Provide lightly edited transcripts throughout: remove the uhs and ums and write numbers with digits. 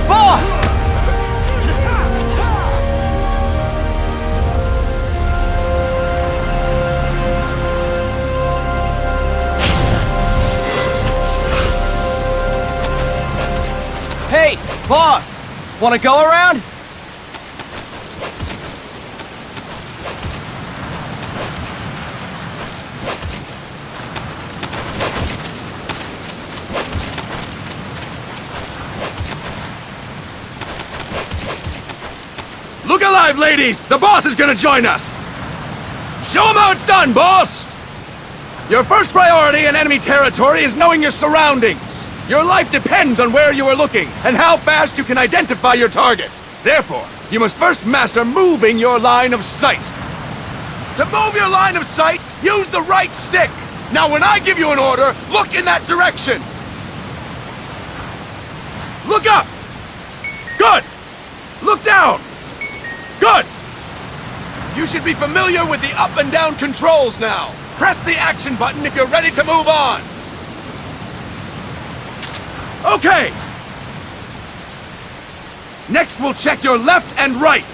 Boss! Hey, boss! Wanna go around? Look alive, ladies! The boss is gonna join us! Show him how it's done, boss! Your first priority in enemy territory is knowing your surroundings. Your life depends on where you are looking and how fast you can identify your targets. Therefore, you must first master moving your line of sight. To move your line of sight, use the right stick. Now when I give you an order, look in that direction. Look up! Good! Look down! Good! You should be familiar with the up and down controls now. Press the action button if you're ready to move on. Okay! Next we'll check your left and right.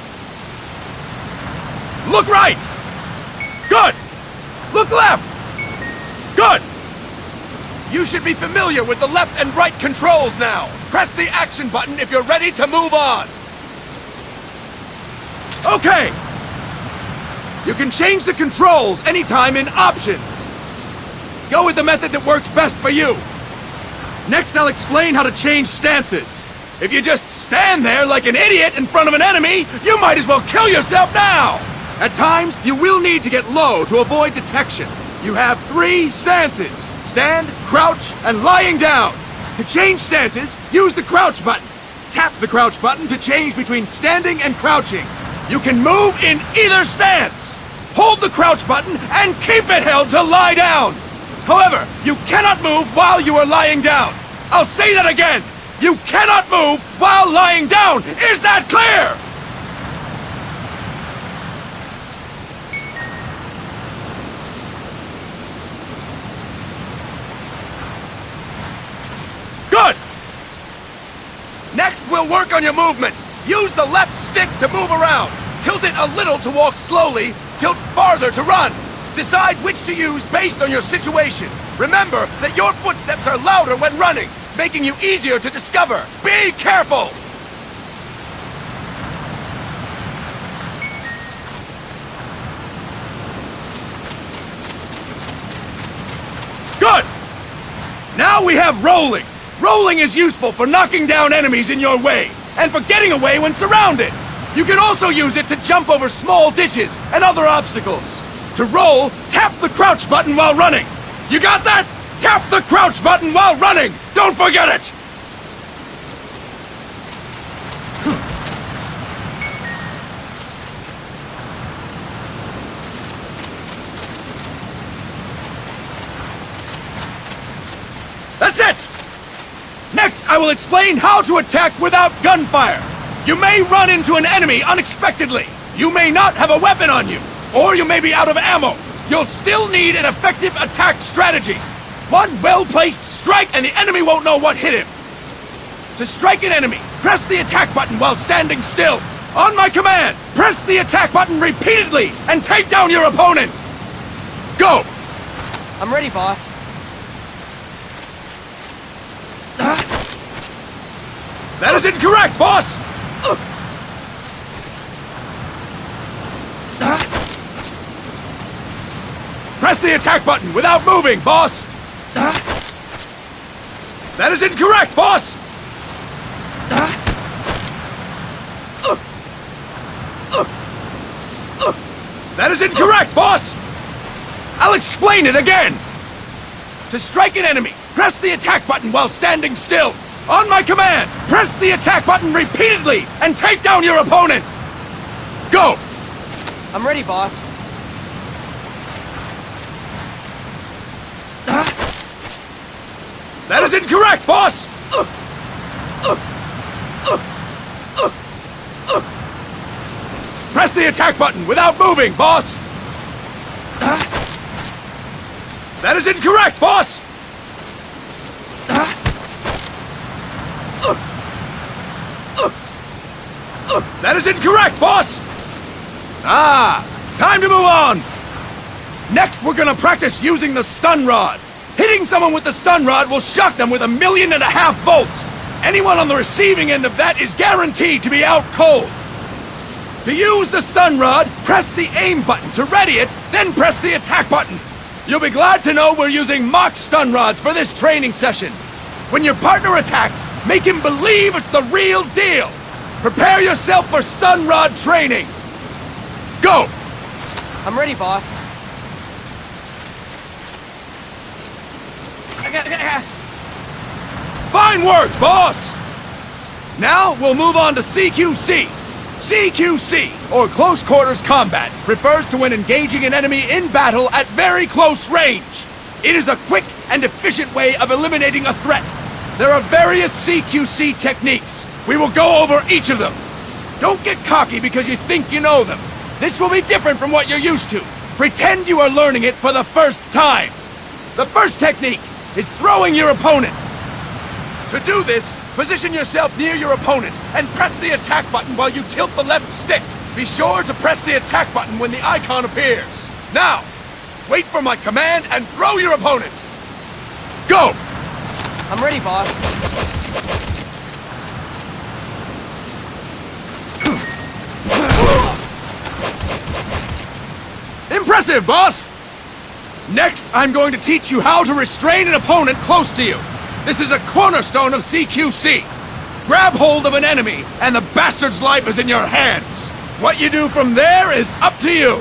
Look right! Good! Look left! Good! You should be familiar with the left and right controls now. Press the action button if you're ready to move on. Okay! You can change the controls anytime in Options. Go with the method that works best for you. Next, I'll explain how to change stances. If you just stand there like an idiot in front of an enemy, you might as well kill yourself now! At times, you will need to get low to avoid detection. You have 3 stances: stand, crouch, and lying down. To change stances, use the crouch button. Tap the crouch button to change between standing and crouching. You can move in either stance. Hold the crouch button and keep it held to lie down. However, you cannot move while you are lying down. I'll say that again. You cannot move while lying down. Is that clear? Good. Next, we'll work on your movement. Use the left stick to move around. Tilt it a little to walk slowly, tilt farther to run. Decide which to use based on your situation. Remember that your footsteps are louder when running, making you easier to discover. Be careful! Good! Now we have rolling. Rolling is useful for knocking down enemies in your way, and for getting away when surrounded. You can also use it to jump over small ditches and other obstacles. To roll, tap the crouch button while running. You got that? Tap the crouch button while running! Don't forget it! That's it! Next, I will explain how to attack without gunfire. You may run into an enemy unexpectedly. You may not have a weapon on you, or you may be out of ammo. You'll still need an effective attack strategy. One well-placed strike and the enemy won't know what hit him. To strike an enemy, press the attack button while standing still. On my command, press the attack button repeatedly and take down your opponent. Go! I'm ready, boss. That is incorrect, boss! Press the attack button without moving, boss! That is incorrect, boss! That is incorrect, boss! I'll explain it again! To strike an enemy, press the attack button while standing still. On my command, press the attack button repeatedly and take down your opponent! Go! I'm ready, boss. That is incorrect, boss! Press the attack button without moving, boss! That is incorrect, boss! That is incorrect, boss! Ah, time to move on! Next, we're gonna practice using the stun rod. Hitting someone with the stun rod will shock them with 1.5 million volts. Anyone on the receiving end of that is guaranteed to be out cold. To use the stun rod, press the aim button to ready it, then press the attack button. You'll be glad to know we're using mock stun rods for this training session. When your partner attacks, make him believe it's the real deal. Prepare yourself for stun rod training. Go! I'm ready, boss. Fine work, boss! Now we'll move on to CQC. CQC, or Close Quarters Combat, refers to when engaging an enemy in battle at very close range. It is a quick and efficient way of eliminating a threat. There are various CQC techniques. We will go over each of them. Don't get cocky because you think you know them. This will be different from what you're used to. Pretend you are learning it for the first time. The first technique is throwing your opponent. To do this, position yourself near your opponent and press the attack button while you tilt the left stick. Be sure to press the attack button when the icon appears. Now, wait for my command and throw your opponent. Go! I'm ready, boss. Impressive, boss! Next, I'm going to teach you how to restrain an opponent close to you. This is a cornerstone of CQC. Grab hold of an enemy, and the bastard's life is in your hands. What you do from there is up to you.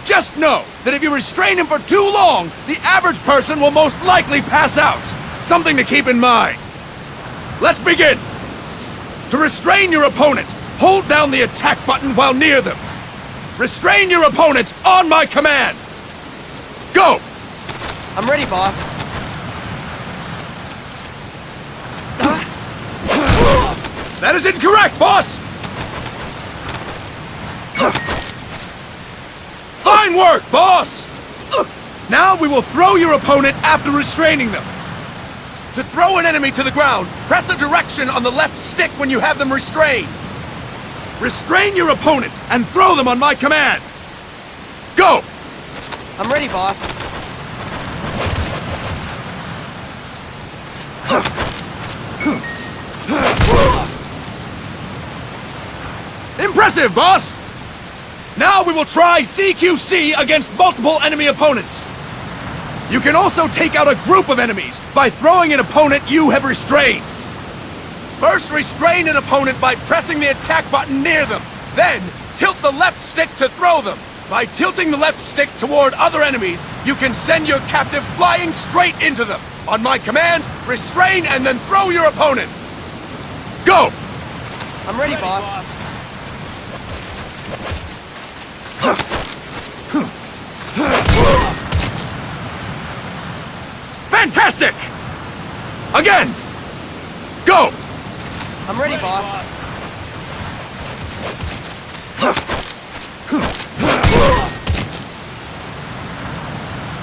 Just know that if you restrain him for too long, the average person will most likely pass out. Something to keep in mind. Let's begin. To restrain your opponent, hold down the attack button while near them. Restrain your opponent on my command. Go! I'm ready, boss. That is incorrect, boss! Fine work, boss! Now we will throw your opponent after restraining them. To throw an enemy to the ground, press a direction on the left stick when you have them restrained. Restrain your opponent and throw them on my command. Go! I'm ready, boss. Impressive, boss! Now we will try CQC against multiple enemy opponents. You can also take out a group of enemies by throwing an opponent you have restrained. First, restrain an opponent by pressing the attack button near them. Then, tilt the left stick to throw them. By tilting the left stick toward other enemies, you can send your captive flying straight into them. On my command, restrain and then throw your opponent. Go! I'm ready, boss. Fantastic! Again! Go! I'm ready, boss.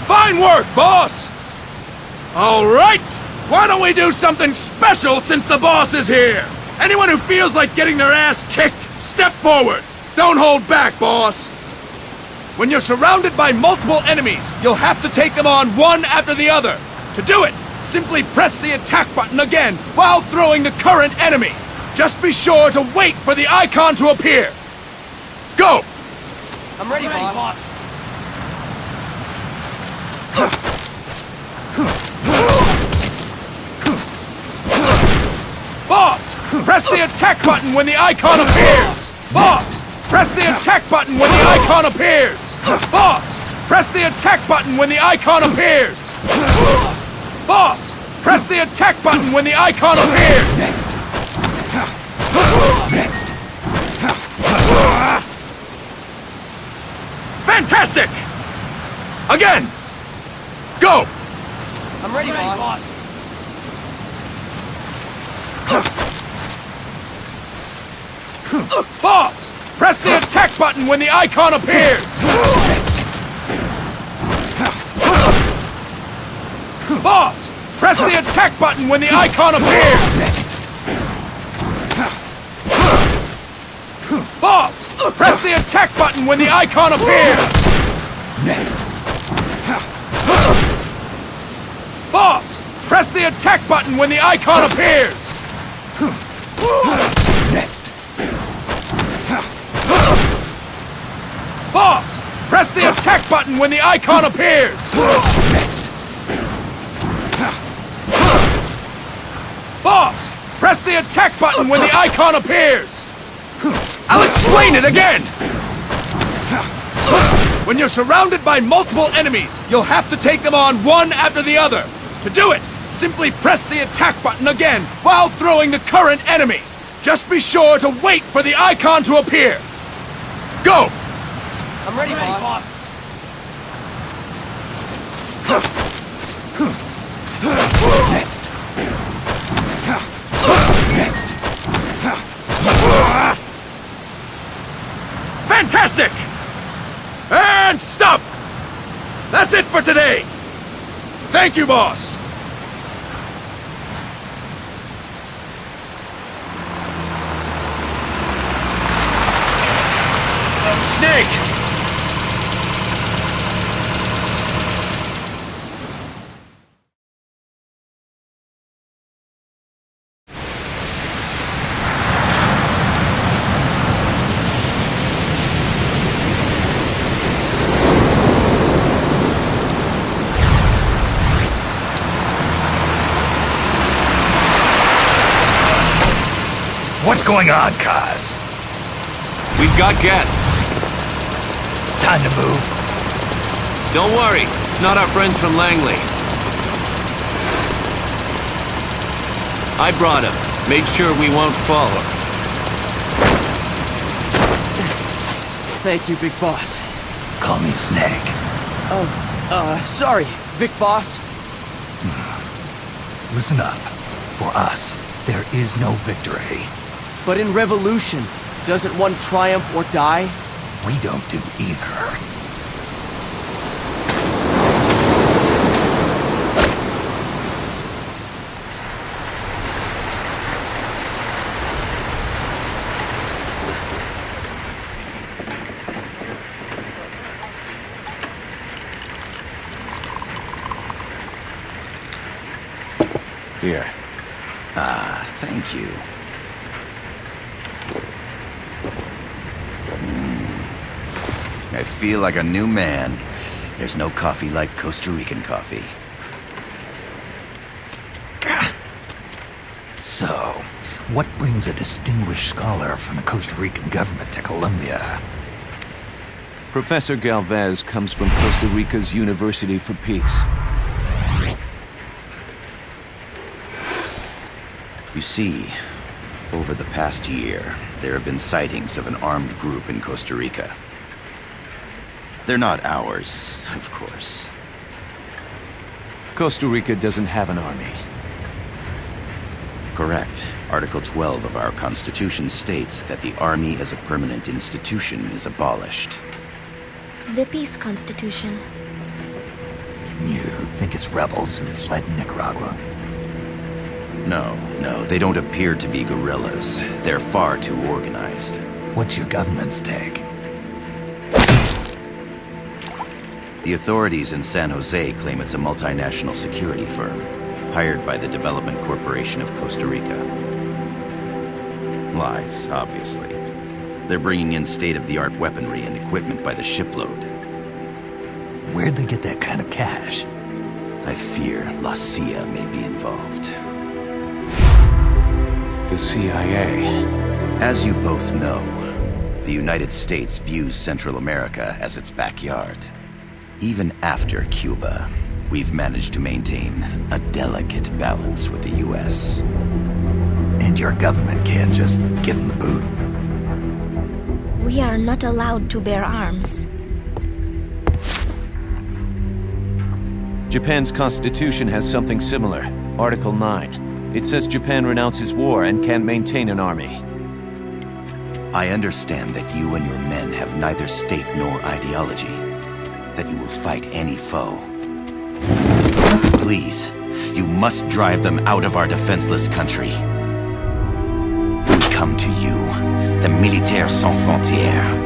Fine work, boss! All right! Why don't we do something special since the boss is here? Anyone who feels like getting their ass kicked, step forward! Don't hold back, boss! When you're surrounded by multiple enemies, you'll have to take them on one after the other. To do it, simply press the attack button again while throwing the current enemy. Just be sure to wait for the icon to appear. Go! I'm ready, boss. Boss, press the attack button when the icon appears. Boss, press the attack button when the icon appears. Boss, press the attack button when the icon appears. Boss, press the attack button when the icon appears. Next. Next. Fantastic! Again! Go! I'm ready, boss. Boss! Press the attack button when the icon appears! Boss! Press the attack button when the icon appears! Next. Boss! Press the attack button when the icon appears! Next. Boss! Press the attack button when the icon appears! Next. Boss! Press the attack button when the icon appears! Next. Boss! Press the attack button when the icon appears! I'll explain it again! When you're surrounded by multiple enemies, you'll have to take them on one after the other. To do it, simply press the attack button again while throwing the current enemy. Just be sure to wait for the icon to appear. Go! I'm ready, boss. Next. Next. Fantastic! And stop! That's it for today! Thank you, boss! Snake! What's going on, Kaz? We've got guests. Time to move. Don't worry, it's not our friends from Langley. I brought him. Made sure we won't follow. Thank you, Big Boss. Call me Snake. Sorry, Vic Boss. Listen up. For us, there is no victory. But in Revolution, doesn't one triumph or die? We don't do either. Here. Ah, thank you. I feel like a new man. There's no coffee like Costa Rican coffee. So, what brings a distinguished scholar from the Costa Rican government to Colombia? Professor Galvez comes from Costa Rica's University for Peace. You see, over the past year, there have been sightings of an armed group in Costa Rica. They're not ours, of course. Costa Rica doesn't have an army. Correct. Article 12 of our Constitution states that the Army as a permanent institution is abolished. The Peace Constitution. You think it's rebels who fled Nicaragua? No, they don't appear to be guerrillas. They're far too organized. What's your government's take? The authorities in San Jose claim it's a multinational security firm, hired by the Development Corporation of Costa Rica. Lies, obviously. They're bringing in state-of-the-art weaponry and equipment by the shipload. Where'd they get that kind of cash? I fear La CIA may be involved. The CIA. As you both know, the United States views Central America as its backyard. Even after Cuba, we've managed to maintain a delicate balance with the U.S. And your government can't just give them the boot? We are not allowed to bear arms. Japan's constitution has something similar. Article 9. It says Japan renounces war and can't maintain an army. I understand that you and your men have neither state nor ideology. That you will fight any foe. Please, you must drive them out of our defenseless country. We come to you, the Militaires Sans Frontières.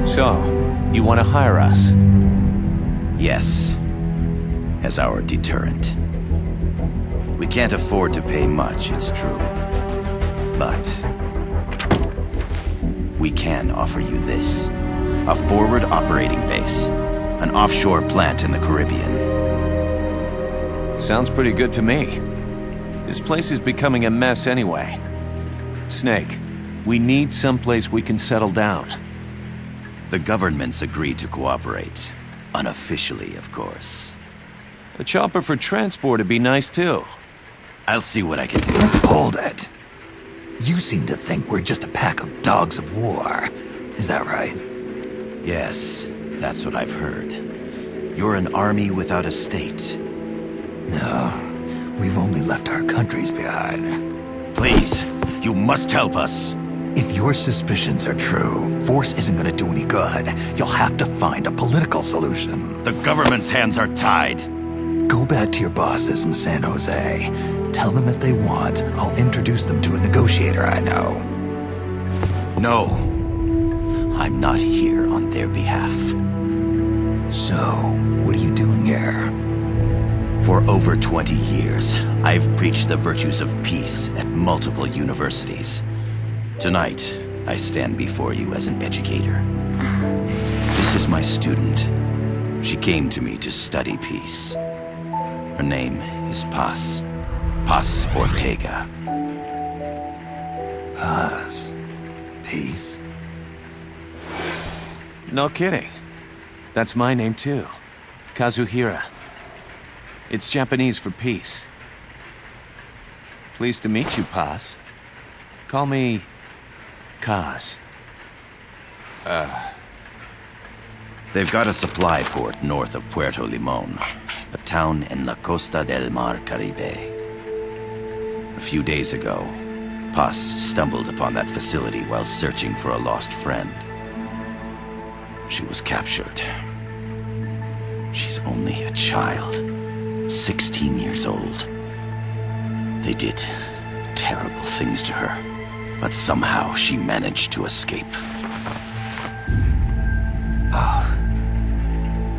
So, you want to hire us? Yes, as our deterrent. We can't afford to pay much, it's true. But we can offer you this. A forward operating base. An offshore plant in the Caribbean. Sounds pretty good to me. This place is becoming a mess anyway. Snake, we need someplace we can settle down. The government's agreed to cooperate. Unofficially, of course. A chopper for transport would be nice too. I'll see what I can do. Hold it. You seem to think we're just a pack of dogs of war. Is that right? Yes, that's what I've heard. You're an army without a state. No, we've only left our countries behind. Please, you must help us. If your suspicions are true, force isn't gonna do any good. You'll have to find a political solution. The government's hands are tied. Go back to your bosses in San Jose. Tell them if they want, I'll introduce them to a negotiator I know. No, I'm not here on their behalf. So, what are you doing here? For over 20 years, I've preached the virtues of peace at multiple universities. Tonight, I stand before you as an educator. This is my student. She came to me to study peace. Her name is Paz. Paz Ortega. Paz. Peace. No kidding. That's my name too. Kazuhira. It's Japanese for peace. Pleased to meet you, Paz. Call me Kaz. They've got a supply port north of Puerto Limon, a town in La Costa del Mar Caribe. A few days ago, Paz stumbled upon that facility while searching for a lost friend. She was captured. She's only a child, 16 years old. They did terrible things to her, but somehow she managed to escape.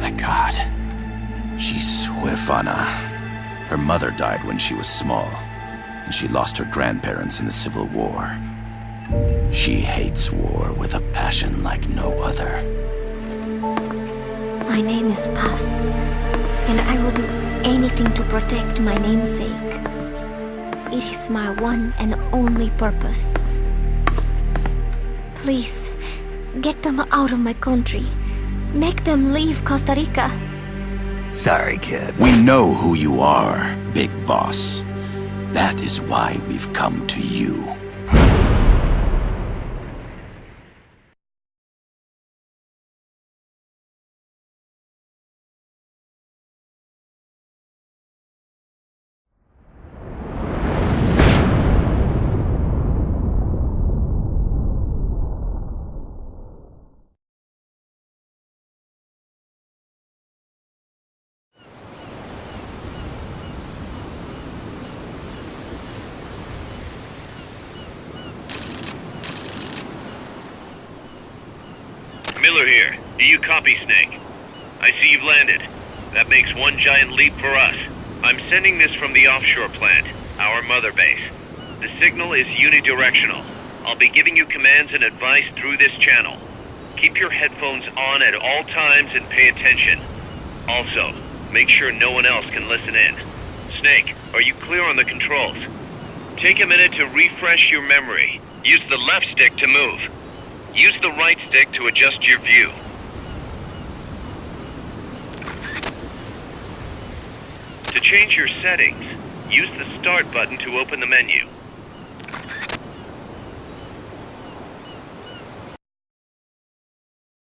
My God. She's huérfana. Her mother died when she was small, and she lost her grandparents in the Civil War. She hates war with a passion like no other. My name is Paz, and I will do anything to protect my namesake. It is my one and only purpose. Please, get them out of my country. Make them leave Costa Rica. Sorry, kid. We know who you are, Big Boss. That is why we've come to you. Miller here. Do you copy, Snake? I see you've landed. That makes one giant leap for us. I'm sending this from the offshore plant, our mother base. The signal is unidirectional. I'll be giving you commands and advice through this channel. Keep your headphones on at all times and pay attention. Also, make sure no one else can listen in. Snake, are you clear on the controls? Take a minute to refresh your memory. Use the left stick to move. Use the right stick to adjust your view. To change your settings, use the Start button to open the menu.